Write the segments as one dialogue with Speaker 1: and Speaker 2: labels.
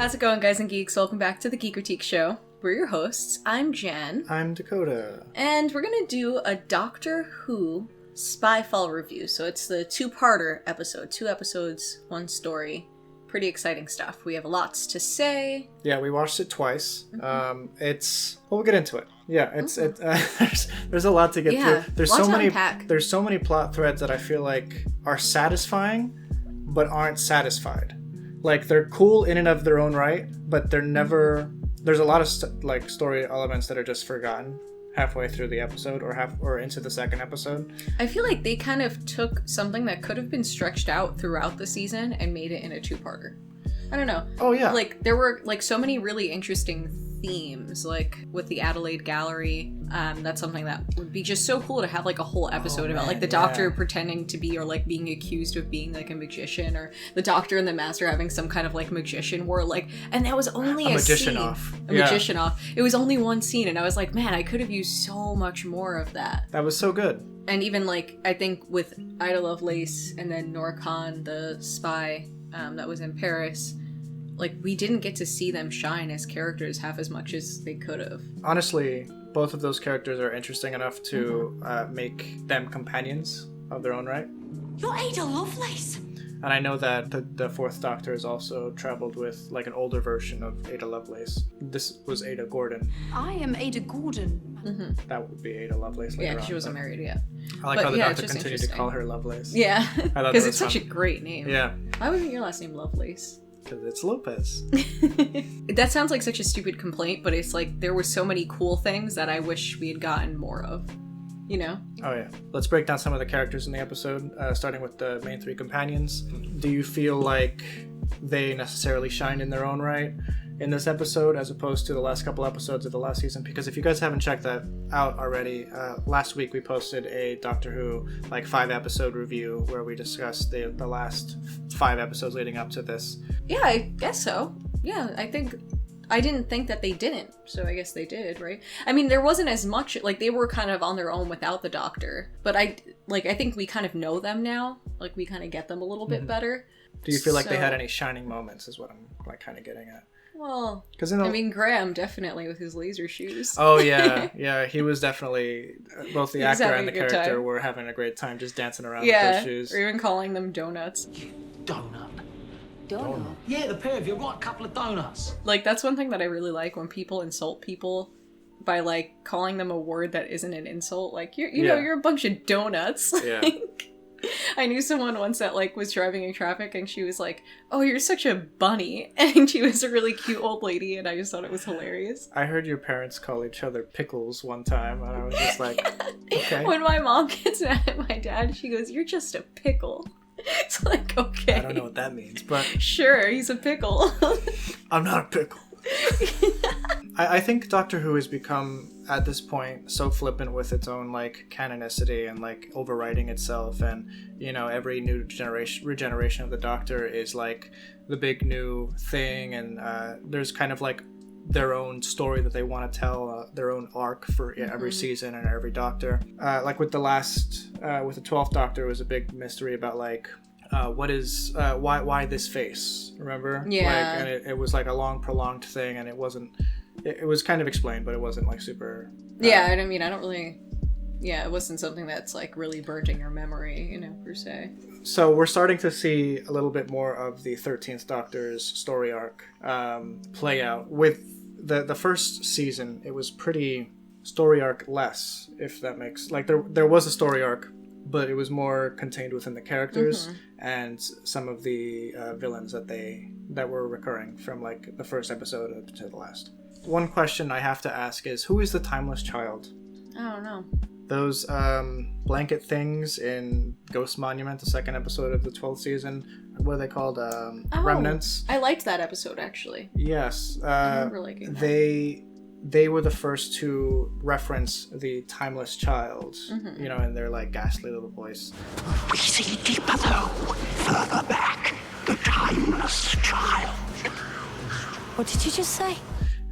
Speaker 1: How's it going, guys and geeks? Welcome back to the Geekritique show. We're your hosts. I'm Jen.
Speaker 2: I'm Dakota.
Speaker 1: And we're going to do a Doctor Who Spyfall review. So it's the two-parter episode. 2 episodes, 1 story. Pretty exciting stuff. We have lots to say.
Speaker 2: Yeah, we watched it twice. Well, we'll get into it. Yeah, there's a lot to get through. There's so many plot threads that I feel like are satisfying, but aren't satisfied. Like, they're cool in and of their own right, but they're never... There's a lot of story elements that are just forgotten halfway through the episode or into the second episode.
Speaker 1: I feel like they kind of took something that could have been stretched out throughout the season and made it in a 2-parter. I don't know.
Speaker 2: Oh, yeah.
Speaker 1: Like, there were, like, so many really interesting themes, like, with the Adelaide Gallery. That's something that would be just so cool to have, like, a whole episode about, like, the Doctor pretending to be, or, like, being accused of being, like, a magician, or the Doctor and the Master having some kind of, like, magician war, like, and that was only a
Speaker 2: magician
Speaker 1: scene.
Speaker 2: off.
Speaker 1: Magician off. It was only one scene, and I was like, man, I could have used so much more of that.
Speaker 2: That was so good.
Speaker 1: And even, like, I think with Ida Lovelace and then Noor Khan, the spy that was in Paris, like, we didn't get to see them shine as characters half as much as they could have. Honestly,
Speaker 2: both of those characters are interesting enough to make them companions of their own right.
Speaker 3: You're Ada Lovelace!
Speaker 2: And I know that the 4th Doctor has also traveled with, like, an older version of Ada Lovelace. This was Ada Gordon.
Speaker 3: I am Ada Gordon.
Speaker 2: Mm-hmm. That would be Ada Lovelace later on.
Speaker 1: Yeah, she wasn't married yet.
Speaker 2: I like how the Doctor continued to call her Lovelace.
Speaker 1: Yeah, because it's such a great name.
Speaker 2: Yeah.
Speaker 1: Why wasn't your last name Lovelace?
Speaker 2: Because it's Lopez.
Speaker 1: That sounds like such a stupid complaint, but it's like there were so many cool things that I wish we had gotten more of. You know?
Speaker 2: Oh, yeah. Let's break down some of the characters in the episode, starting with the main 3 companions. Do you feel like they necessarily shine in their own right in this episode as opposed to the last couple episodes of the last season? Because if you guys haven't checked that out already, last week we posted a Doctor Who, like, 5-episode review where we discussed the last 5 episodes leading up to this.
Speaker 1: Yeah, I guess so. Yeah, I didn't think that they didn't, so I guess they did, right? I mean, there wasn't as much, like, they were kind of on their own without the Doctor, but I think we kind of know them now, like, we kind of get them a little bit better.
Speaker 2: Do you feel like they had any shining moments, is what I'm, like, kind of getting at?
Speaker 1: Well, I mean, Graham, definitely, with his laser shoes.
Speaker 2: Oh, yeah, yeah, he was definitely, both the actor and the character were having a great time just dancing around with those shoes.
Speaker 1: Or even calling them donuts.
Speaker 3: Donut. Yeah, the pair of you, right, a couple of donuts.
Speaker 1: Like, that's one thing that I really like, when people insult people by, like, calling them a word that isn't an insult. Like, you know, you're a bunch of donuts.
Speaker 2: Yeah.
Speaker 1: I knew someone once that, like, was driving in traffic and she was like, oh, you're such a bunny. And she was a really cute old lady, and I just thought it was hilarious.
Speaker 2: I heard your parents call each other pickles one time, and I was just like, okay.
Speaker 1: When my mom gets mad at my dad, she goes, you're just a pickle. It's like, okay.
Speaker 2: I don't know what that means, but...
Speaker 1: Sure, he's a pickle.
Speaker 2: I'm not a pickle. I think Doctor Who has become, at this point, so flippant with its own, like, canonicity and, like, overwriting itself, and, you know, every new regeneration of the Doctor is, like, the big new thing, and there's kind of, like, their own story that they want to tell, their own arc for every season and every Doctor. Like with the 12th Doctor, it was a big mystery about, like, why this face, remember?
Speaker 1: Yeah.
Speaker 2: Like, and it was like a long prolonged thing, and it was kind of explained, but it wasn't, like, super...
Speaker 1: Yeah, I mean, I don't really... Yeah, it wasn't something that's, like, really burnt in your memory, you know, per se.
Speaker 2: So we're starting to see a little bit more of the 13th Doctor's story arc play out. With the first season, it was pretty story arc less, if that makes... Like, there was a story arc, but it was more contained within the characters and some of the villains that were recurring from, like, the first episode up to the last. One question I have to ask is, who is the Timeless Child?
Speaker 1: I don't know.
Speaker 2: Those blanket things in Ghost Monument, the second episode of the 12th season, what are they called? Remnants?
Speaker 1: I liked that episode, actually.
Speaker 2: Yes.
Speaker 1: I remember liking that.
Speaker 2: They were the first to reference the Timeless Child, you know, in their, like, ghastly little voice.
Speaker 4: We see deeper though, further back, the Timeless Child.
Speaker 3: What did you just say?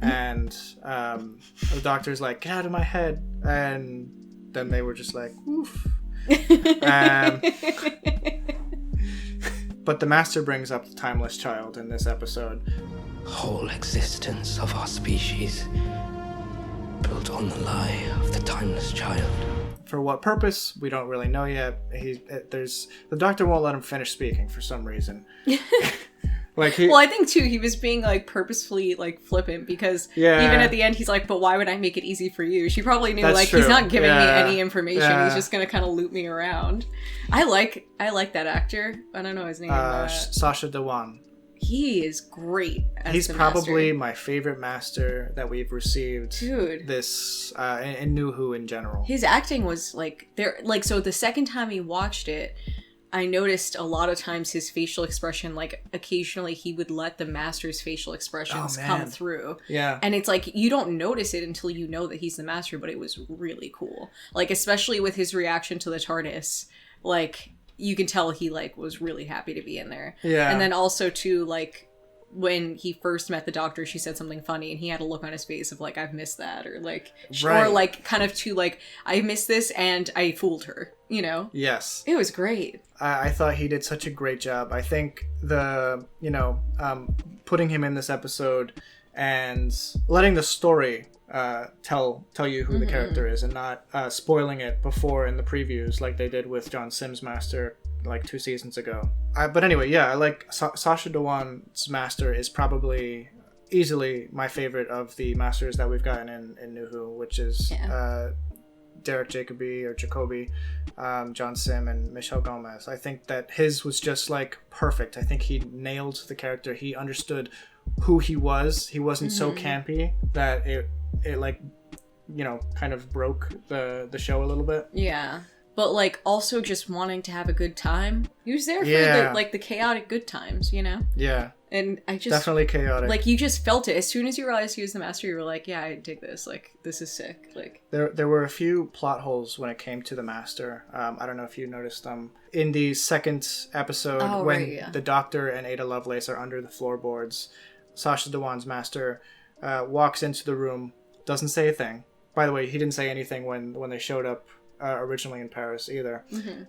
Speaker 2: And the Doctor's like, get out of my head. And then they were just like, oof. But the Master brings up the timeless child in this episode.
Speaker 5: Whole existence of our species built on the lie of the timeless child.
Speaker 2: For what purpose, we don't really know yet. The Doctor won't let him finish speaking for some reason.
Speaker 1: Well, I think too he was being like purposefully like flippant because even at the end he's like, but why would I make it easy for you? She probably knew like true. He's not giving me any information. Yeah. He's just gonna kind of loop me around. I like that actor. I don't know his name.
Speaker 2: Sacha Dhawan.
Speaker 1: He is great as
Speaker 2: He's
Speaker 1: the
Speaker 2: probably
Speaker 1: Master.
Speaker 2: My favorite Master that we've received.
Speaker 1: Dude,
Speaker 2: this in New Who in general.
Speaker 1: His acting was so the second time he watched it, I noticed a lot of times his facial expression, like occasionally he would let the Master's facial expressions come through.
Speaker 2: Yeah.
Speaker 1: And it's like, you don't notice it until you know that he's the Master, but it was really cool. Like, especially with his reaction to the TARDIS, like, you can tell he, like, was really happy to be in there.
Speaker 2: Yeah.
Speaker 1: And then also, too, like, when he first met the Doctor, she said something funny, and he had a look on his face of, like, I've missed that, or, like,
Speaker 2: right.
Speaker 1: or, like, kind of to, like, I missed this, and I fooled her, you know?
Speaker 2: Yes.
Speaker 1: It was great. I
Speaker 2: thought he did such a great job. I think putting him in this episode and letting the story tell you who the character is and not spoiling it before in the previews like they did with John Sims' Master like 2 seasons ago. But anyway, yeah, I like Sacha Dhawan's Master is probably easily my favorite of the Masters that we've gotten in New Who, which is Derek Jacobi, John Sim, and Michelle Gomez. I think that his was just like perfect. I think he nailed the character. He understood who he was. He wasn't so campy that it like, you know, kind of broke the show a little bit.
Speaker 1: Yeah. But like also just wanting to have a good time. He was there for the chaotic good times, you know?
Speaker 2: Yeah.
Speaker 1: And I just
Speaker 2: definitely chaotic.
Speaker 1: Like you just felt it. As soon as you realized he was the Master, you were like, yeah, I dig this. Like, this is sick. Like
Speaker 2: there were a few plot holes when it came to the Master. I don't know if you noticed them. In the second episode the Doctor and Ada Lovelace are under the floorboards, Sacha Dhawan's Master walks into the room, doesn't say a thing. By the way, he didn't say anything when they showed up originally in Paris either.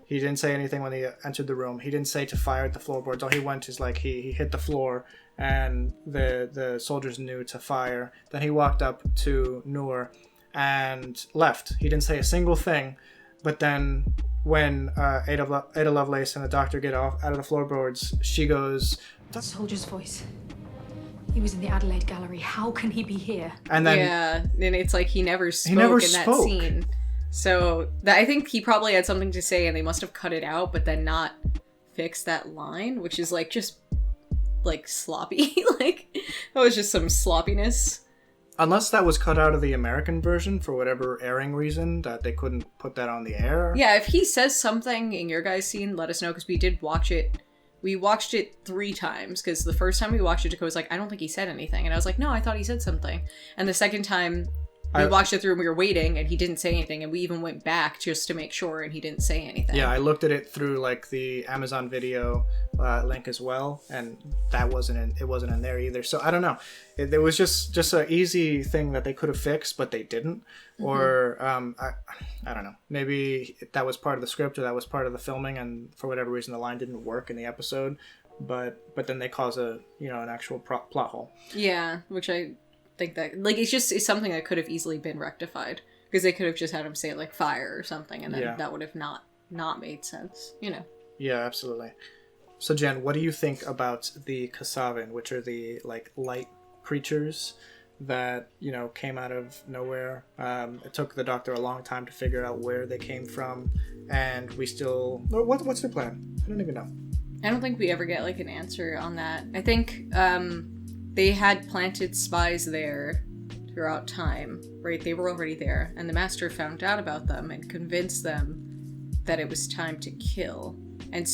Speaker 2: He didn't say anything when he entered the room. He didn't say to fire at the floorboards. All he went is like he hit the floor and the soldiers knew to fire. Then he walked up to Noor and left. He didn't say a single thing. But then when Ada Lovelace and the Doctor get out of the floorboards, she goes,
Speaker 6: "That soldier's voice. He was in the Adelaide Gallery. How can he be here?"
Speaker 2: And then
Speaker 1: and it's like he never spoke in that
Speaker 2: spoke.
Speaker 1: Scene. So I think he probably had something to say and they must have cut it out, but then not fixed that line, which is like just like sloppy. Like that was just some sloppiness.
Speaker 2: Unless that was cut out of the American version for whatever airing reason that they couldn't put that on the air.
Speaker 1: Yeah, if he says something in your guys' scene, let us know because we did watch it. We watched it 3 times because the first time we watched it, Dakota was like, I don't think he said anything. And I was like, no, I thought he said something. And the second time we watched it through and we were waiting and he didn't say anything. And we even went back just to make sure and he didn't say anything.
Speaker 2: Yeah, I looked at it through like the Amazon Video link as well. And it wasn't in there either. So I don't know. It was just an easy thing that they could have fixed, but they didn't. Or I don't know. Maybe that was part of the script or that was part of the filming, and for whatever reason the line didn't work in the episode. But then they cause an actual plot hole.
Speaker 1: Yeah, which I think that like it's something that could have easily been rectified because they could have just had him say like fire or something, and then that would have not made sense. You know. Yeah,
Speaker 2: absolutely. So Jen, what do you think about the Kasaavin, which are the like light creatures that came out of nowhere? It took the Doctor a long time to figure out where they came from, and we still what's their plan? I don't even know.
Speaker 1: I don't think we ever get like an answer on that. I think they had planted spies there throughout time, right? They were already there, and the Master found out about them and convinced them that it was time to kill. And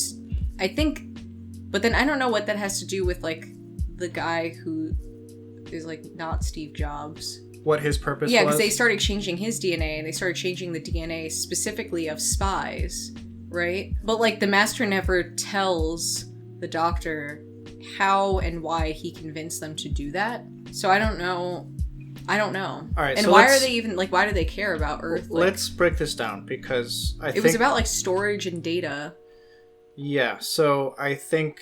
Speaker 1: I think, but then I don't know what that has to do with like the guy who is like not Steve Jobs.
Speaker 2: What his purpose was?
Speaker 1: Yeah, because they started changing his DNA, and they started changing the DNA specifically of spies, right? But like the Master never tells the Doctor how and why he convinced them to do that. So I don't know. All right, and so why are they even like? Why do they care about Earth? Like,
Speaker 2: let's break this down because
Speaker 1: it was about like storage and data.
Speaker 2: Yeah, so I think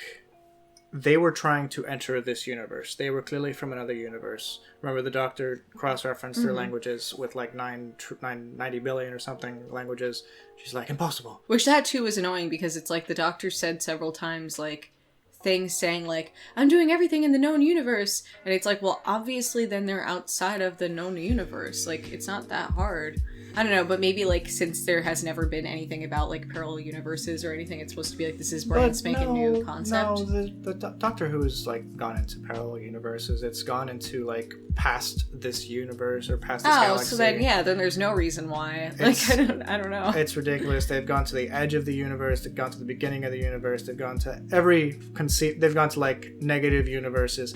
Speaker 2: they were trying to enter this universe. They were clearly from another universe. Remember, the Doctor cross-referenced their languages with like 90 billion or something languages. She's like, impossible.
Speaker 1: Which that too is annoying because it's like the Doctor said several times, like, things saying like, I'm doing everything in the known universe. And it's like, well, obviously then they're outside of the known universe. Like, it's not that hard. I don't know, but maybe, like, since there has never been anything about, like, parallel universes or anything, it's supposed to be, like, this is brand spanking new concept.
Speaker 2: No, the Doctor Who has, like, gone into parallel universes. It's gone into, like, past this universe or past this galaxy.
Speaker 1: So then, yeah, then there's no reason why. Like, I don't know.
Speaker 2: It's ridiculous. They've gone to the edge of the universe. They've gone to the beginning of the universe. They've gone to they've gone to, like, negative universes.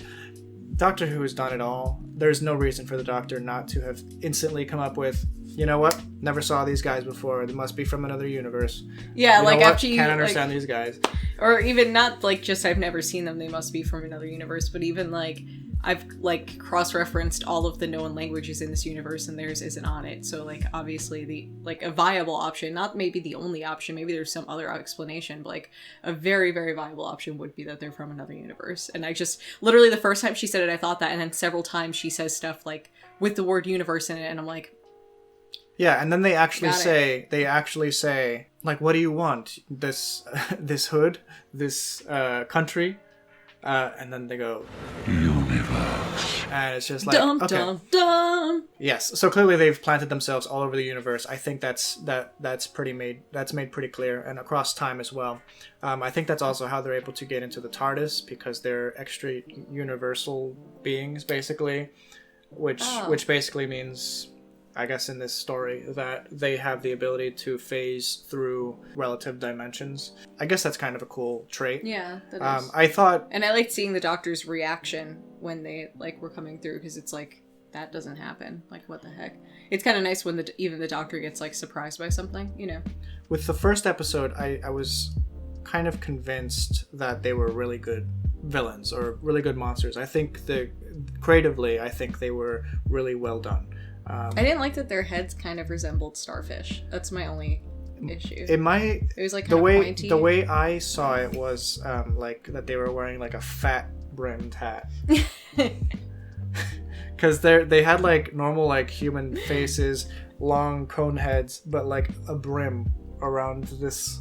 Speaker 2: Doctor Who has done it all. There's no reason for the Doctor not to have instantly come up with, you know what? Never saw these guys before. They must be from another universe.
Speaker 1: Yeah,
Speaker 2: you
Speaker 1: like
Speaker 2: know
Speaker 1: after you
Speaker 2: can't understand these guys.
Speaker 1: Or even not like just I've never seen them. They must be from another universe. But even like I've like cross-referenced all of the known languages in this universe, and theirs isn't on it. So like obviously the like a viable option, not maybe the only option. Maybe there's some other explanation, but like a very very viable option would be that they're from another universe. And I just literally the first time she said it, I thought that, and then several times she says stuff like with the word universe in it, and I'm like.
Speaker 2: Yeah, and then they actually say, like, what do you want? This hood? This country? And then they go, universe. And it's just like,
Speaker 1: dum,
Speaker 2: okay.
Speaker 1: dum, dum.
Speaker 2: Yes, so clearly they've planted themselves all over the universe. I think that's made pretty clear, and across time as well. I think that's also how they're able to get into the TARDIS, because they're extra universal beings, basically, which basically means, I guess in this story, that they have the ability to phase through relative dimensions. I guess that's kind of a cool trait.
Speaker 1: Yeah, that is.
Speaker 2: I thought...
Speaker 1: And I liked seeing the Doctor's reaction when they, like, were coming through, because it's like, that doesn't happen. Like, what the heck? It's kind of nice when even the Doctor gets, like, surprised by something, you know?
Speaker 2: With the first episode, I was kind of convinced that they were really good villains, or really good monsters. I think creatively, I think they were really well done.
Speaker 1: I didn't like that their heads kind of resembled starfish. That's my only issue. It was like kind of pointy.
Speaker 2: The way I saw it was like that they were wearing like a fat brimmed hat. Because they had like normal like human faces, long cone heads, but like a brim around this.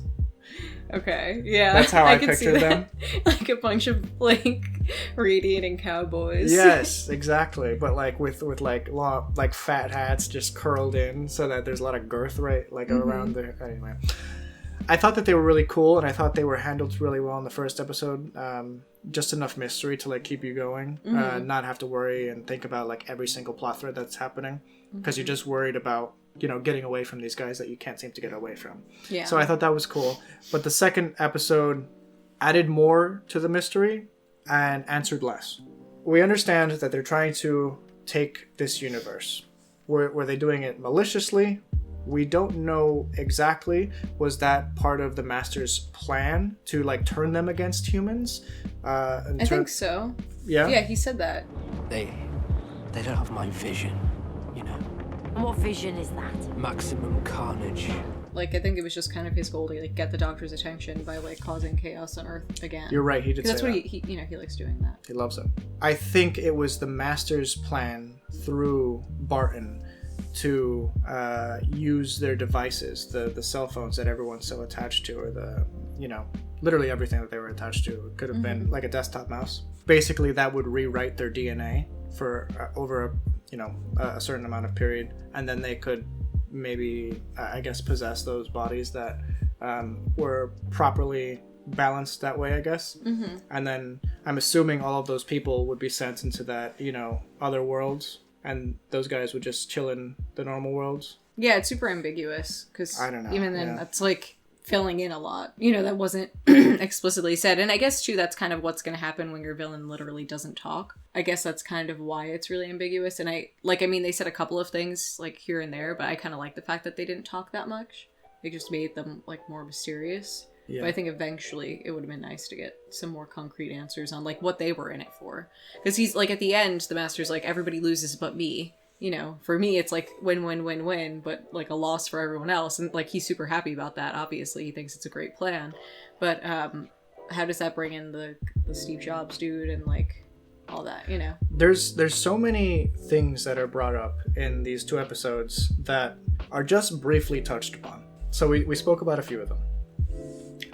Speaker 1: Okay, yeah.
Speaker 2: That's how I pictured them.
Speaker 1: Like a bunch of like radiating cowboys.
Speaker 2: Yes, exactly. But like with like long, like fat hats just curled in so that there's a lot of girth right like around there. Anyway, I thought that they were really cool, and I thought they were handled really well in the first episode. Just enough mystery to like keep you going, not have to worry and think about like every single plot thread that's happening, because you're just worried about, you know, getting away from these guys that you can't seem to get away from.
Speaker 1: Yeah.
Speaker 2: So I thought that was cool. But the second episode added more to the mystery and answered less. We understand that they're trying to take this universe. Were they doing it maliciously? We don't know exactly. Was that part of the Master's plan to like turn them against humans?
Speaker 1: I think so.
Speaker 2: Yeah?
Speaker 1: Yeah, he said that.
Speaker 5: They don't have my vision, you know.
Speaker 7: And what vision is that?
Speaker 5: Maximum carnage.
Speaker 1: Like, I think it was just kind of his goal to like get the Doctor's attention by like causing chaos on Earth again.
Speaker 2: You're right, he did say
Speaker 1: that's what
Speaker 2: that.
Speaker 1: he he likes doing that.
Speaker 2: He loves it. I think it was the Master's plan through Barton to use their devices, the cell phones that everyone's so attached to, or the, you know, literally everything that they were attached to. It could have been like a desktop mouse. Basically, that would rewrite their DNA for over a certain amount of period, and then they could maybe, I guess, possess those bodies that were properly balanced that way, I guess. And then I'm assuming all of those people would be sent into that, you know, other worlds, and those guys would just chill in the normal worlds.
Speaker 1: Yeah, it's super ambiguous, because
Speaker 2: I don't know,
Speaker 1: even then that's like filling in a lot, you know, that wasn't explicitly said. And I guess too, that's kind of what's going to happen when your villain literally doesn't talk. I guess that's kind of why it's really ambiguous. And they said a couple of things like here and there, but I kind of like the fact that they didn't talk that much. They just made them like more mysterious. Yeah. But I think eventually it would have been nice to get some more concrete answers on like what they were in it for. Because he's like, at the end, the Master's like, everybody loses but me. you know, for me it's like win, but like a loss for everyone else, and like he's super happy about that. Obviously he thinks it's a great plan, but how does that bring in the Steve Jobs dude and like all that, you know?
Speaker 2: There's so many things that are brought up in these 2 episodes that are just briefly touched upon. So we spoke about a few of them.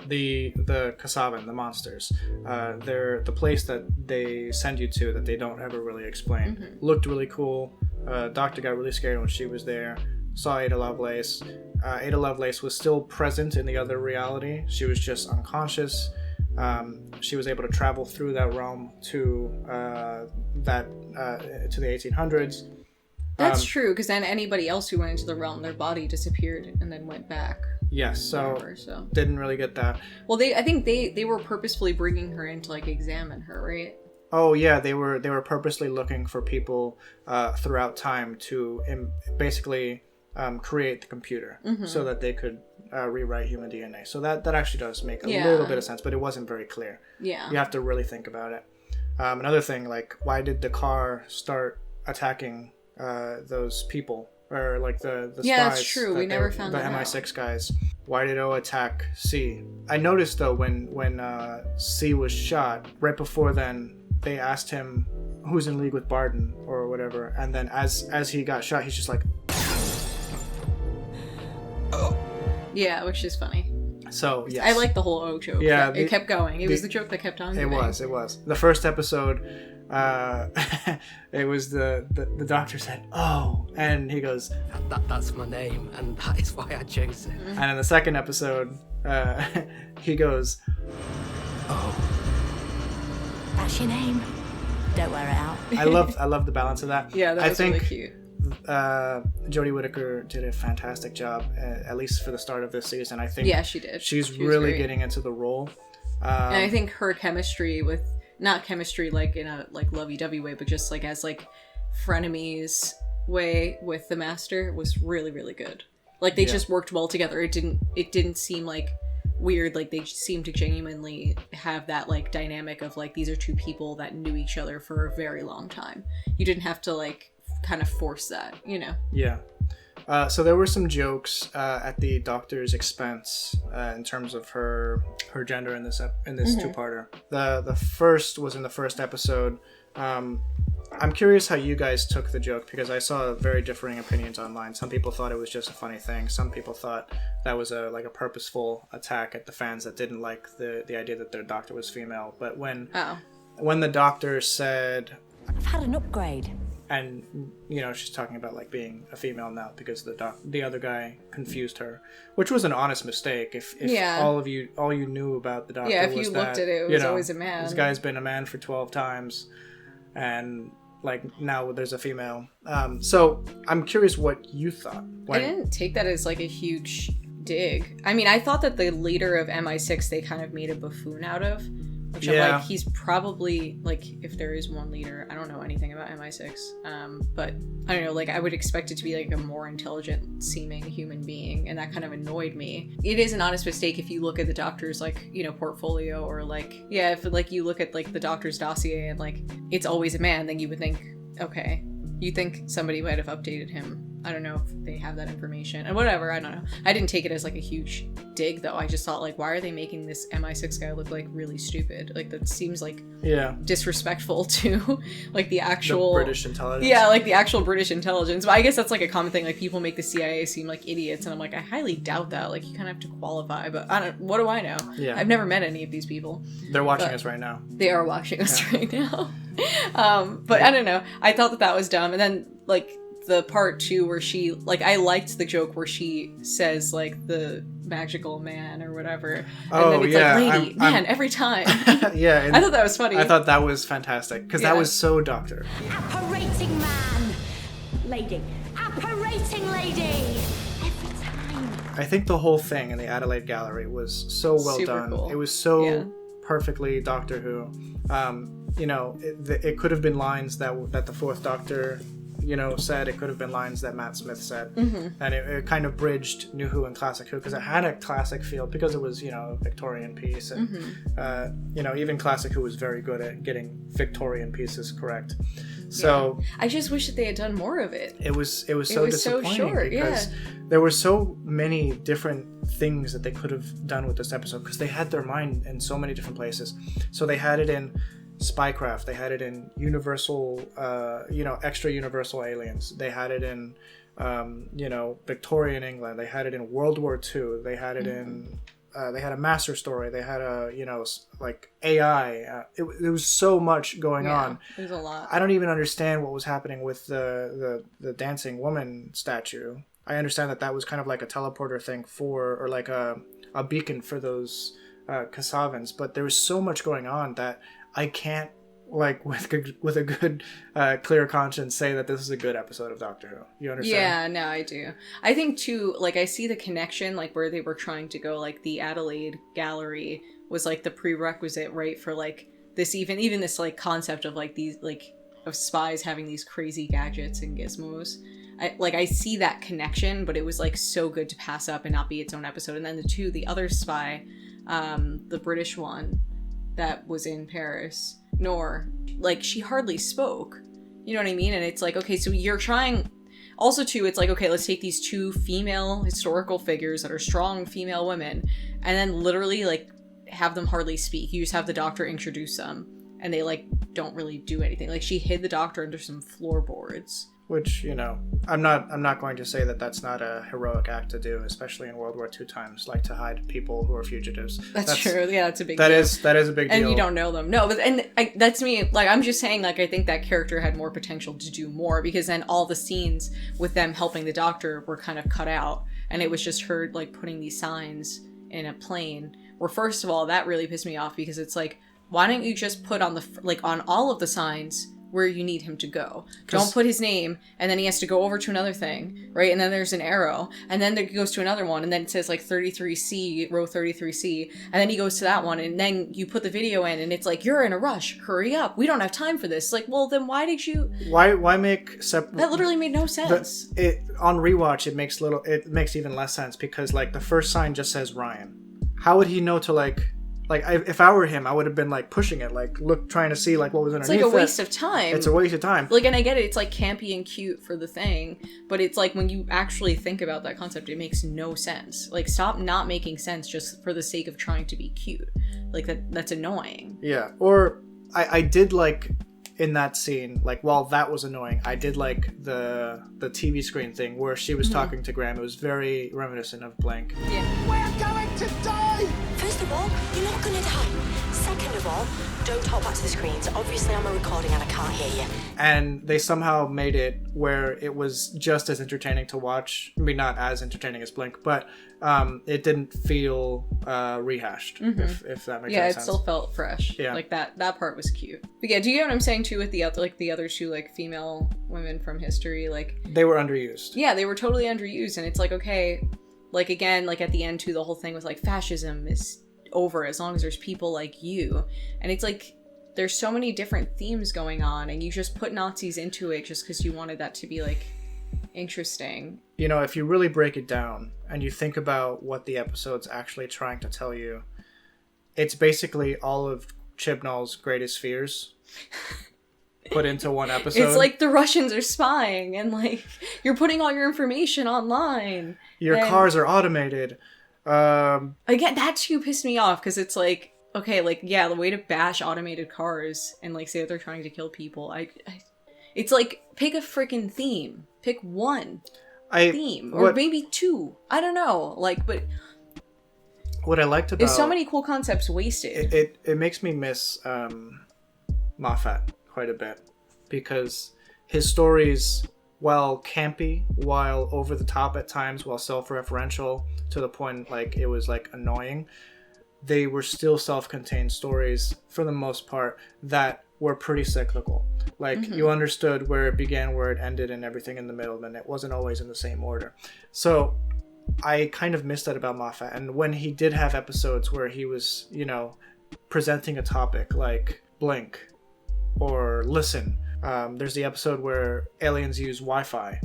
Speaker 2: The Kasaavin, the monsters, they're the place that they send you to that they don't ever really explain. Looked really cool. Doctor got really scared when she was there. Saw Ada Lovelace. Ada Lovelace was still present in the other reality. She was just unconscious. She was able to travel through that realm to the 1800s.
Speaker 1: That's true, because then anybody else who went into the realm, their body disappeared and then went back.
Speaker 2: Yes, so didn't really get that.
Speaker 1: Well, I think they were purposefully bringing her in to like examine her, right?
Speaker 2: Oh yeah, they were purposely looking for people throughout time to basically create the computer so that they could rewrite human DNA. So that actually does make a little bit of sense, but it wasn't very clear. Yeah, you have to really think about it. Another thing, like, why did the car start attacking those people, or like the spies?
Speaker 1: Yeah, that's true. We never found
Speaker 2: the
Speaker 1: that
Speaker 2: MI6
Speaker 1: out.
Speaker 2: guys. Why did O attack C? I noticed though when C was shot, right before then they asked him who's in league with Barton or whatever, and then as he got shot, he's just like,
Speaker 1: yeah, which is funny.
Speaker 2: So yes,
Speaker 1: I like the whole O joke. Yeah, it kept going. It was the joke that kept on going.
Speaker 2: It was. The first episode, it was the doctor said, "Oh," and he goes,
Speaker 5: That's my name, and that is why I chose it.
Speaker 2: And in the second episode, he goes,
Speaker 5: "Oh,
Speaker 7: That's your name. Don't wear it out."
Speaker 2: I love the balance of that.
Speaker 1: Yeah, that was really cute.
Speaker 2: Jodie Whittaker did a fantastic job, at least for the start of this season. I think
Speaker 1: she did.
Speaker 2: She's really great. Getting into the role.
Speaker 1: And I think her chemistry with, not chemistry like in a like lovey-dovey way, but just like as like frenemies way with the Master was really, really good. Like they just worked well together. It didn't seem like weird. Like they seemed to genuinely have that like dynamic of like these are two people that knew each other for a very long time. You didn't have to like kind of force that, you know? Yeah.
Speaker 2: So there were some jokes at the Doctor's expense in terms of her gender in this two-parter. The first was in the first episode. I'm curious how you guys took the joke, because I saw very differing opinions online. Some people thought it was just a funny thing. Some people thought that was a purposeful attack at the fans that didn't like the idea that their Doctor was female. But when the Doctor said,
Speaker 7: "I've had an upgrade,"
Speaker 2: and you know she's talking about like being a female now because the other guy confused her, which was an honest mistake. If all you knew about the Doctor,
Speaker 1: if
Speaker 2: was
Speaker 1: you
Speaker 2: that,
Speaker 1: looked at it, it was always a man.
Speaker 2: This guy's been a man for 12 times, and like now there's a female. So I'm curious what you thought.
Speaker 1: I didn't take that as like a huge dig. I mean, I thought that the leader of MI6 they kind of made a buffoon out of. Which I'm like, he's probably, like, if there is one leader, I don't know anything about MI6, but I don't know, like, I would expect it to be, like, a more intelligent-seeming human being, and that kind of annoyed me. It is an honest mistake if you look at the Doctor's, like, you know, portfolio, or, like, if, like, you look at, like, the Doctor's dossier, and, like, it's always a man, then you would think, okay, you think somebody might have updated him. I don't know if they have that information, and whatever, I don't know. I didn't take it as like a huge dig though. I just thought like, why are they making this MI6 guy look like really stupid? Like that seems like disrespectful to like the actual
Speaker 2: British intelligence.
Speaker 1: Yeah, like the actual British intelligence. But I guess that's like a common thing. Like people make the CIA seem like idiots, and I'm like, I highly doubt that. Like you kind of have to qualify, but what do I know? Yeah, I've never met any of these people.
Speaker 2: They're watching us right now.
Speaker 1: They are watching us right now. But I don't know. I thought that was dumb, and then like the part 2 where she like I liked the joke where she says like the magical man or whatever, and then it's like lady man every time. I thought that was funny.
Speaker 2: I thought that was fantastic because that was so Doctor.
Speaker 7: Apparating man, lady, apparating lady, every time.
Speaker 2: I think the whole thing in the Adelaide Gallery was so well done. Cool. It was so perfectly Doctor Who. You know, it could have been lines that the Fourth Doctor said. It could have been lines that Matt Smith said. And it kind of bridged New Who and Classic Who, because it had a classic feel, because it was, a Victorian piece. And, even Classic Who was very good at getting Victorian pieces correct. So
Speaker 1: I just wish that they had done more of it.
Speaker 2: It was so disappointing
Speaker 1: short,
Speaker 2: because there were so many different things that they could have done with this episode, because they had their mind in so many different places. So they had it in spycraft, they had it in universal, extra universal aliens, they had it in, Victorian England, they had it in World War II, they had it in, they had a master story, they had a, like AI. It was so much going on.
Speaker 1: There's a lot.
Speaker 2: I don't even understand what was happening with the dancing woman statue. I understand that was kind of like a teleporter thing or like a beacon for those Kasaavins, but there was so much going on that I can't, like, with a good clear conscience, say that this is a good episode of Doctor Who. You understand?
Speaker 1: Yeah, no, I do. I think too, like, I see the connection, like, where they were trying to go, like, the Adelaide Gallery was like the prerequisite, right, for like this even this like concept of like these like of spies having these crazy gadgets and gizmos. I see that connection, but it was like so good to pass up and not be its own episode. And then the other spy, the British one that was in Paris, Noor, like she hardly spoke. You know what I mean? And it's like, okay, so you're trying. Also, too, it's like, okay, let's take these two female historical figures that are strong female women, and then literally like have them hardly speak. You just have the Doctor introduce them, and they like don't really do anything. Like she hid the Doctor under some floorboards.
Speaker 2: Which, I'm not going to say that that's not a heroic act to do, especially in World War II times, like to hide people who are fugitives. That's true. Yeah, that's a big deal. That is a big deal.
Speaker 1: And you don't know them. No, but that's me. Like, I'm just saying, like, I think that character had more potential to do more, because then all the scenes with them helping the Doctor were kind of cut out, and it was just her, like, putting these signs in a plane, where, first of all, that really pissed me off, because it's like, why don't you just put on on all of the signs where you need him to go? Don't put his name, and then he has to go over to another thing, right? And then there's an arrow, and then he goes to another one, and then it says like 33C, row 33C, and then he goes to that one, and then you put the video in, and it's like, you're in a rush, hurry up, we don't have time for this. Like, well, then why did you...
Speaker 2: Why make separate...
Speaker 1: That literally made no sense.
Speaker 2: On rewatch, it makes even less sense, because like the first sign just says Ryan. How would he know to like if I were him, I would have been like pushing it, like trying to see like what was underneath.
Speaker 1: It's like a waste of time.
Speaker 2: It's a waste of time.
Speaker 1: Like, and I get it, it's like campy and cute for the thing, but it's like when you actually think about that concept, it makes no sense. Like, stop not making sense just for the sake of trying to be cute. Like that's annoying.
Speaker 2: Yeah. Or I did like in that scene, like while that was annoying, I did like the TV screen thing where she was talking to Graham. It was very reminiscent of Blink.
Speaker 1: Yeah.
Speaker 4: We're going to die!
Speaker 7: First of all, you're not gonna die. Second of all, don't talk back to the screens. Obviously, I'm a recording and I can't hear you.
Speaker 2: And they somehow made it where it was just as entertaining to watch. I mean, not as entertaining as Blink, but it didn't feel rehashed, if that makes sense.
Speaker 1: Yeah, it still felt fresh.
Speaker 2: Yeah.
Speaker 1: Like that part was cute. But yeah, do you get what I'm saying too with the other two like female women from history? Like,
Speaker 2: they were underused.
Speaker 1: Yeah, they were totally underused, and it's like, okay, like again, like at the end too, the whole thing was like fascism is over as long as there's people like you, and it's like there's so many different themes going on, and you just put Nazis into it just because you wanted that to be like interesting.
Speaker 2: If you really break it down and you think about what the episode's actually trying to tell you, it's basically all of Chibnall's greatest fears put into one episode.
Speaker 1: It's like the Russians are spying, and like you're putting all your information online.
Speaker 2: Your cars are automated.
Speaker 1: Again, that too pissed me off, because it's like, okay, like, yeah, the way to bash automated cars and like say that they're trying to kill people, it's like, pick a freaking theme. Pick one theme, or maybe two. I don't know, like, but
Speaker 2: what I liked about
Speaker 1: there's so many cool concepts wasted.
Speaker 2: It makes me miss Moffat quite a bit, because his stories, while campy, while over the top at times, while self-referential to the point like it was like annoying, they were still self-contained stories for the most part that were pretty cyclical. Like you understood where it began, where it ended, and everything in the middle, and it wasn't always in the same order. So I kind of missed that about Moffat. And when he did have episodes where he was, presenting a topic like Blink or Listen, There's the episode where aliens use Wi-Fi.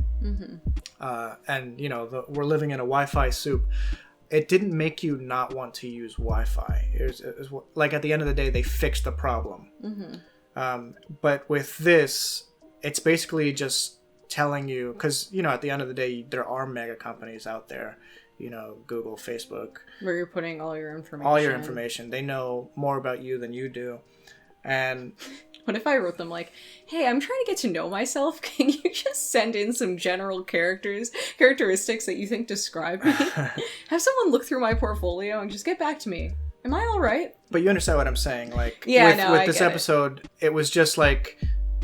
Speaker 2: And, you know, we're living in a Wi-Fi soup. It didn't make you not want to use Wi-Fi. It was like, at the end of the day, they fixed the problem. But with this, it's basically just telling you, because, you know, at the end of the day, there are mega companies out there, you know, Google, Facebook,
Speaker 1: where you're putting all your information.
Speaker 2: They know more about you than you do. And
Speaker 1: what if I wrote them like, hey, I'm trying to get to know myself. Can you just send in some general characteristics that you think describe me? Have someone look through my portfolio and just get back to me. Am I all right?
Speaker 2: But you understand what I'm saying? Like,
Speaker 1: yeah,
Speaker 2: with this episode, it was just like,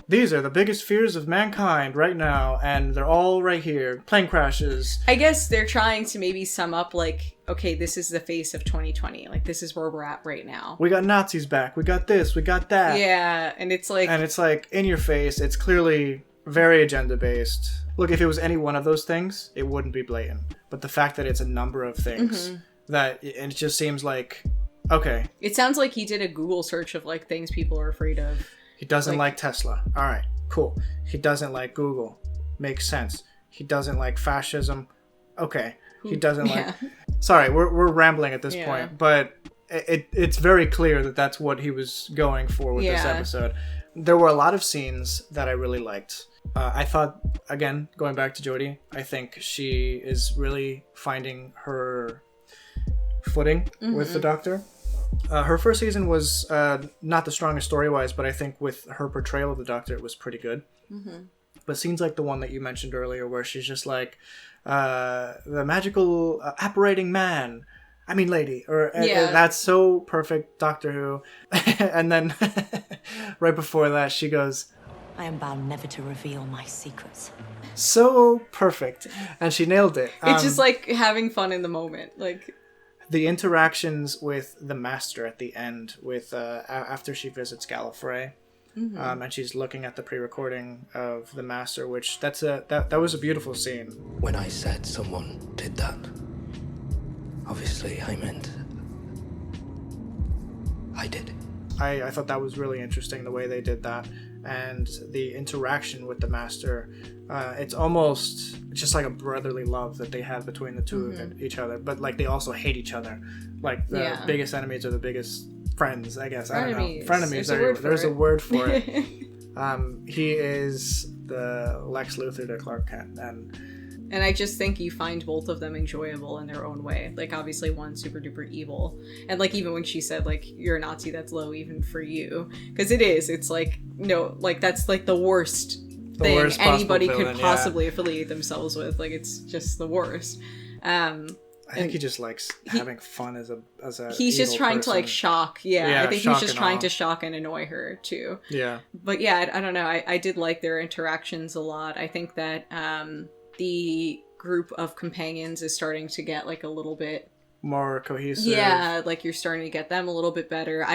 Speaker 2: these are the biggest fears of mankind right now, and they're all right here. Plane crashes.
Speaker 1: I guess they're trying to maybe sum up, like, okay, this is the face of 2020. Like, this is where we're at right now.
Speaker 2: We got Nazis back. We got this. We got that.
Speaker 1: Yeah, and it's like...
Speaker 2: And it's like, in your face. It's clearly very agenda-based. Look, if it was any one of those things, it wouldn't be blatant. But the fact that it's a number of things, that it just seems like, okay.
Speaker 1: It sounds like he did a Google search of, like, things people are afraid of.
Speaker 2: He doesn't like Tesla. All right, cool. He doesn't like Google. Makes sense. He doesn't like fascism. Okay. He doesn't like... Sorry, we're rambling at this point, but it's very clear that that's what he was going for with this episode. There were a lot of scenes that I really liked. I thought, again, going back to Jodie, I think she is really finding her footing with the Doctor. Her first season was not the strongest story-wise, but I think with her portrayal of the Doctor, it was pretty good. But scenes like the one that you mentioned earlier, where she's just like, the magical apparating man, I mean lady, or that's so perfect, Doctor Who. And then right before that, she goes,
Speaker 7: I am bound never to reveal my secrets.
Speaker 2: So perfect. And she nailed it.
Speaker 1: It's just like having fun in the moment. Like...
Speaker 2: The interactions with the Master at the end, with after she visits Gallifrey, and she's looking at the pre-recording of the Master, which that was a beautiful scene.
Speaker 5: When I said someone did that, obviously I meant I did.
Speaker 2: I thought that was really interesting, the way they did that, and the interaction with the Master. It's almost just like a brotherly love that they have between the two of each other, but like they also hate each other. Like the biggest enemies are the biggest friends, I guess. I don't know. Frenemies. There's a word for it. He is the Lex Luthor to Clark Kent,
Speaker 1: and I just think you find both of them enjoyable in their own way. Like, obviously one's super duper evil, and like even when she said like, you're a Nazi, that's low even for you, because it's like, no, like that's like the worst thing anybody could possibly affiliate themselves with. Like, it's just the worst.
Speaker 2: I think he just likes having fun as a
Speaker 1: he's just trying
Speaker 2: person.
Speaker 1: to like shock. I think he's just trying to shock and annoy her too. But I don't know, I did like their interactions a lot. I think that the group of companions is starting to get like a little bit
Speaker 2: more cohesive.
Speaker 1: Yeah, like you're starting to get them a little bit better.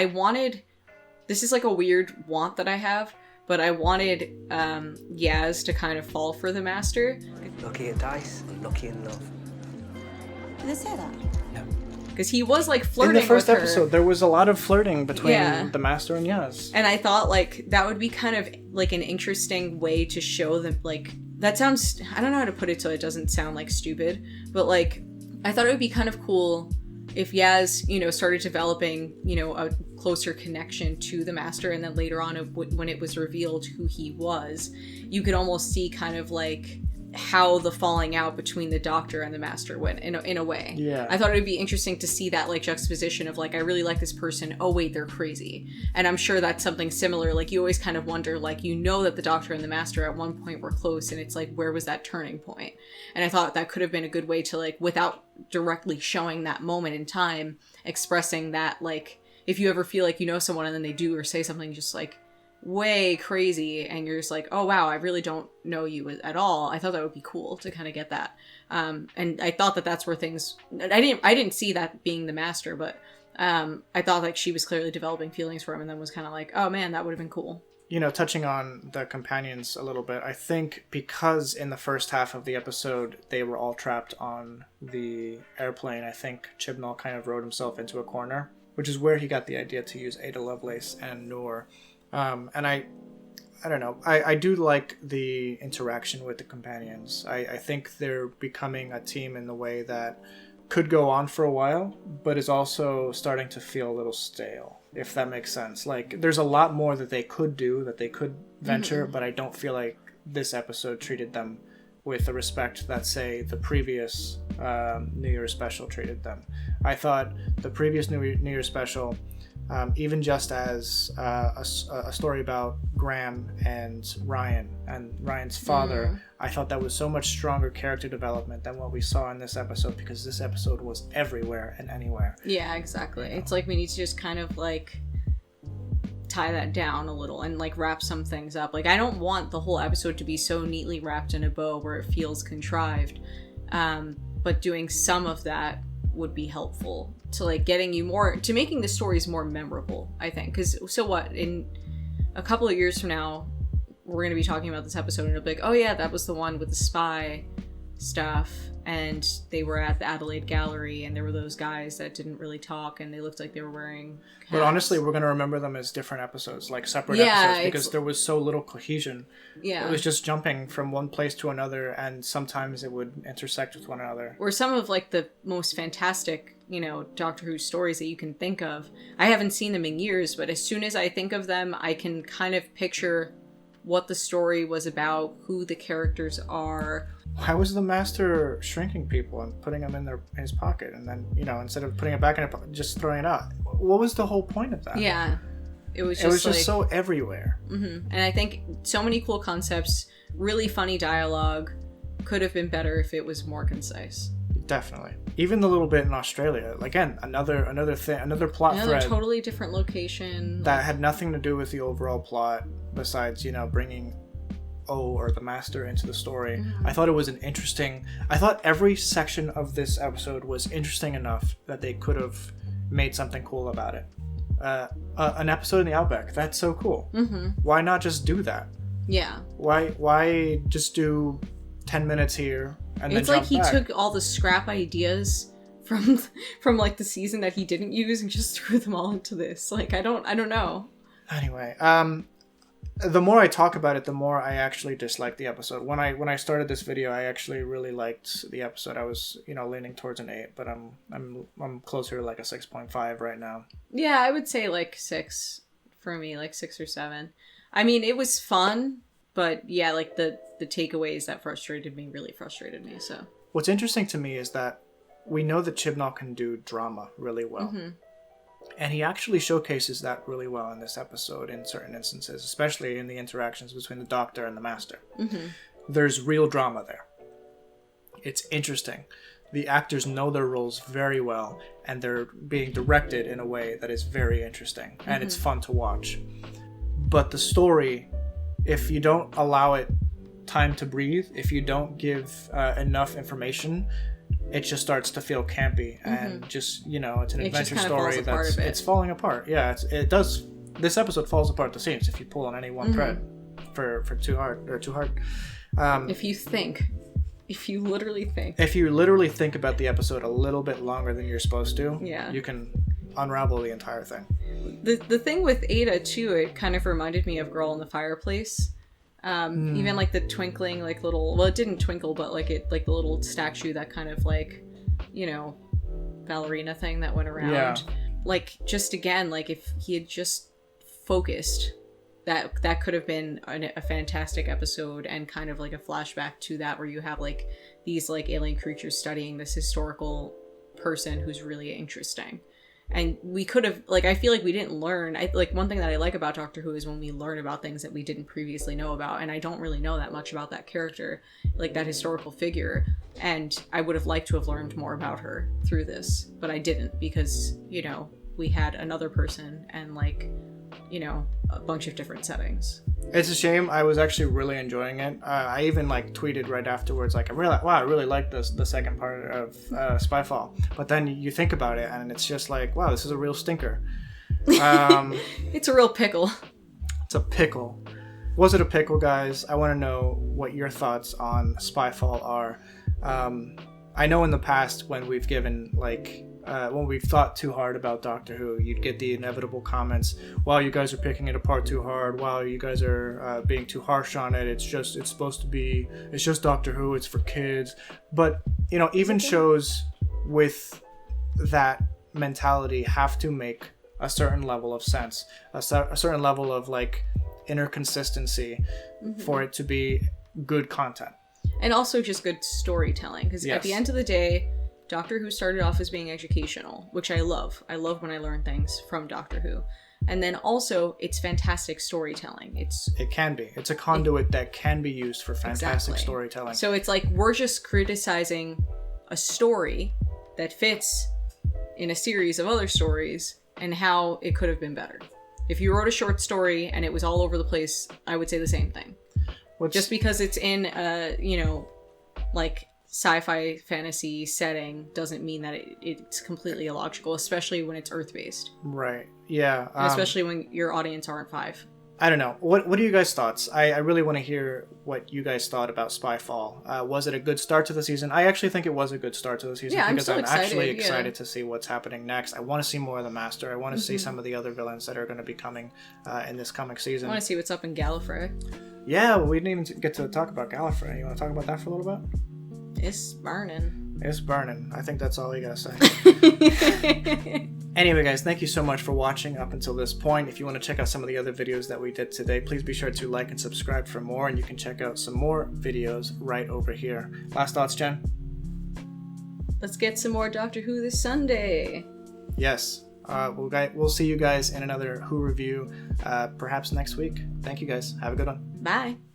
Speaker 1: This is like a weird want that I have, but I wanted Yaz to kind of fall for the Master.
Speaker 5: Lucky at dice, lucky in love.
Speaker 7: Did they say that?
Speaker 5: No.
Speaker 1: Because he was like flirting
Speaker 2: in the first
Speaker 1: with her.
Speaker 2: episode. There was a lot of flirting between the Master and Yaz.
Speaker 1: And I thought like that would be kind of like an interesting way to show them, like, that sounds, I don't know how to put it so it doesn't sound like stupid, but like I thought it would be kind of cool if Yaz, started developing, a closer connection to the Master, and then later on when it was revealed who he was, you could almost see kind of like how the falling out between the Doctor and the Master went in a way.
Speaker 2: Yeah.
Speaker 1: I thought it would be interesting to see that like juxtaposition of like, I really like this person, oh wait, they're crazy. And I'm sure that's something similar. Like, you always kind of wonder, like, that the Doctor and the Master at one point were close, and it's like, where was that turning point? And I thought that could have been a good way to, like, without directly showing that moment in time, expressing that, like, if you ever feel like you know someone and then they do or say something just like way crazy and you're just like, oh wow, I really don't know you at all. I thought that would be cool to kind of get that. And I thought that that's where things, I didn't see that being the Master, but I thought like she was clearly developing feelings for him, and then was kind of like, oh man, that would have been cool.
Speaker 2: Touching on the companions a little bit, I think because in the first half of the episode they were all trapped on the airplane, I think Chibnall kind of wrote himself into a corner, which is where he got the idea to use Ada Lovelace and Noor. And I don't know. I do like the interaction with the companions. I think they're becoming a team in the way that could go on for a while, but is also starting to feel a little stale, if that makes sense. Like, there's a lot more that they could do, that they could venture, but I don't feel like this episode treated them with the respect that, say, the previous New Year's special treated them. I thought the previous New Year's special, even just as a story about Graham and Ryan's father, I thought that was so much stronger character development than what we saw in this episode, because this episode was everywhere and anywhere.
Speaker 1: Yeah, exactly. It's like we need to just kind of like tie that down a little and like wrap some things up. Like, I don't want the whole episode to be so neatly wrapped in a bow where it feels contrived, but doing some of that would be helpful to like getting you more, to making the stories more memorable, I think. Because so what, in a couple of years from now we're going to be talking about this episode and it'll be like, oh yeah, that was the one with the spy stuff, and they were at the Adelaide Gallery and there were those guys that didn't really talk and they looked like they were wearing hats.
Speaker 2: But honestly, we're going to remember them as different episodes, like separate episodes, because there was so little cohesion.
Speaker 1: Yeah,
Speaker 2: it was just jumping from one place to another, and sometimes it would intersect with one another.
Speaker 1: Or some of like the most fantastic, you know, Doctor Who stories that you can think of. I haven't seen them in years, but as soon as I think of them, I can kind of picture what the story was about, who the characters are.
Speaker 2: Why was the Master shrinking people and putting them in his pocket, and then, you know, instead of putting it back in it, just throwing it out? What was the whole point of that?
Speaker 1: Yeah, it was just
Speaker 2: like, so everywhere.
Speaker 1: Mm-hmm. And I think so many cool concepts, really funny dialogue, could have been better if it was more concise.
Speaker 2: Definitely. Even the little bit in Australia, again, another thing, another plot thread.
Speaker 1: Another totally different location.
Speaker 2: That had nothing to do with the overall plot, besides, you know, bringing or the Master into the story. Mm-hmm. I thought it was I thought every section of this episode was interesting enough that they could have made something cool about it. An episode in the Outback, that's so cool. Mm-hmm. Why not just do that?
Speaker 1: Yeah.
Speaker 2: Why just do 10 minutes here and
Speaker 1: it's
Speaker 2: then
Speaker 1: like he
Speaker 2: back?
Speaker 1: Took all the scrap ideas from like the season that he didn't use and just threw them all into this. Like, I don't know.
Speaker 2: Anyway, the more I talk about it, the more I actually dislike the episode. When I started this video, I actually really liked the episode. I was, you know, leaning towards an 8, but I'm closer to like a 6.5 right now.
Speaker 1: Yeah, I would say like 6 for me, like 6 or 7. I mean, it was fun, but yeah, like the takeaways that really frustrated me. So
Speaker 2: what's interesting to me is that we know that Chibnall can do drama really well. Mm-hmm. And he actually showcases that really well in this episode in certain instances, especially in the interactions between the Doctor and the Master. Mm-hmm. There's real drama there. It's interesting. The actors know their roles very well, and they're being directed in a way that is very interesting, and it's fun to watch. But the story, if you don't allow it time to breathe, if you don't give enough information, it just starts to feel campy and just, you know, it's an adventure story that's it's falling apart. Yeah, it does. This episode falls apart at the seams if you pull on any one thread for too hard. If you literally think about the episode a little bit longer than you're supposed to, you can unravel the entire thing.
Speaker 1: The thing with Ada too, it kind of reminded me of Girl in the Fireplace. Even like the twinkling, like little, well, it didn't twinkle, but like it, like the little statue that kind of like, you know, ballerina thing that went around. Yeah. Like, just again, like if he had just focused, that could have been a fantastic episode, and kind of like a flashback to that, where you have like these like alien creatures studying this historical person who's really interesting. And we could have, like, I feel like we didn't learn. Like, one thing that I like about Doctor Who is when we learn about things that we didn't previously know about. And I don't really know that much about that character, like that historical figure. And I would have liked to have learned more about her through this. But I didn't, because, you know, we had another person and, like, you know, a bunch of different settings.
Speaker 2: It's a shame. I was actually really enjoying it. I even like tweeted right afterwards, like, I really like the second part of Spyfall. But then you think about it, and it's just like, wow, this is a real stinker.
Speaker 1: It's a real pickle.
Speaker 2: It's a pickle. Was it a pickle, guys? I want to know what your thoughts on Spyfall are. I know in the past when we've given like when we've thought too hard about Doctor Who, you'd get the inevitable comments, wow, you guys are picking it apart too hard, wow, you guys are being too harsh on it, it's just Doctor Who, it's for kids. But, you know, even shows with that mentality have to make a certain level of sense, a certain level of like inner consistency for it to be good content.
Speaker 1: And also just good storytelling, because at the end of the day, Doctor Who started off as being educational, which I love. I love when I learn things from Doctor Who. And then also, it's fantastic storytelling. It can be. It's a conduit that can be used for fantastic storytelling. So it's like, we're just criticizing a story that fits in a series of other stories and how it could have been better. If you wrote a short story and it was all over the place, I would say the same thing. Just because it's in a, you know, like sci-fi fantasy setting doesn't mean that it's completely illogical, especially when it's Earth-based.
Speaker 2: Right. Yeah.
Speaker 1: And especially when your audience aren't 5.
Speaker 2: I don't know. What are you guys' thoughts? I really want to hear what you guys thought about Spyfall. Was it a good start to the season? I actually think it was a good start to the season because I'm actually excited to see what's happening next. I want to see more of the Master. I want to see some of the other villains that are going to be coming in this coming season.
Speaker 1: I want to see what's up in Gallifrey.
Speaker 2: Yeah, well, we didn't even get to talk about Gallifrey. You want to talk about that for a little bit?
Speaker 1: It's burning.
Speaker 2: It's burning. I think that's all you gotta say. Anyway, guys, thank you so much for watching up until this point. If you want to check out some of the other videos that we did today, please be sure to like and subscribe for more, and you can check out some more videos right over here. Last thoughts, Jen?
Speaker 1: Let's get some more Doctor Who this Sunday.
Speaker 2: Yes. We'll see you guys in another Who review perhaps next week. Thank you, guys. Have a good one.
Speaker 1: Bye.